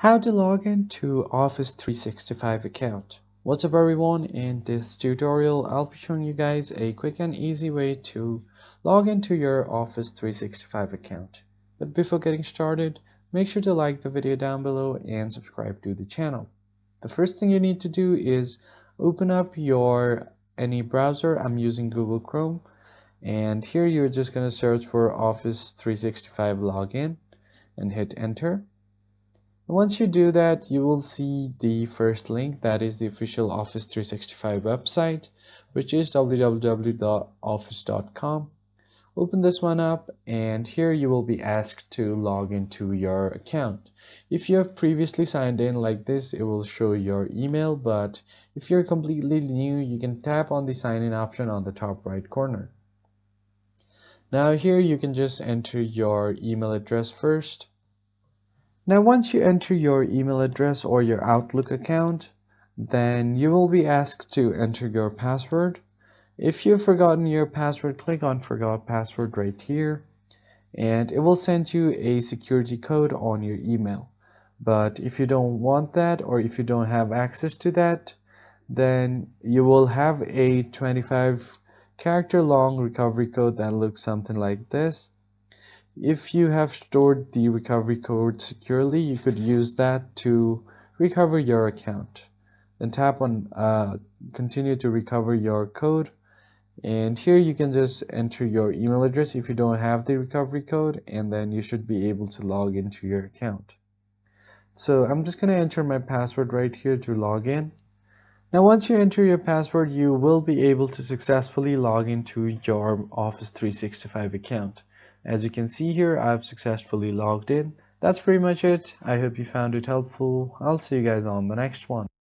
How to log into Office 365 account. What's up everyone, in this tutorial I'll be showing you guys a quick and easy way to log into your Office 365 account. But before getting started, make sure to like the video down below and subscribe to the channel. The first thing you need to do is open up your any browser. I'm using Google Chrome, and here you're just going to search for Office 365 login and hit enter. Once you do that, you will see the first link, that is the official Office 365 website, which is www.office.com. Open this one up, and here you will be asked to log into your account. If you have previously signed in like this, it will show your email, but if you're completely new, you can tap on the sign in option on the top right corner. Now here you can just enter your email address first. Now once you enter your email address or your Outlook account, then you will be asked to enter your password. If you've forgotten your password, click on Forgot Password right here, and it will send you a security code on your email. But if you don't want that, or if you don't have access to that, then you will have a 25 character long recovery code that looks something like this. If you have stored the recovery code securely, you could use that to recover your account. Then tap on continue to recover your code, and here you can just enter your email address if you don't have the recovery code, and then you should be able to log into your account. So I'm just going to enter my password right here to log in. Now once you enter your password, you will be able to successfully log into your Office 365 account. As you can see here, I've successfully logged in. That's pretty much it. I hope you found it helpful. I'll see you guys on the next one.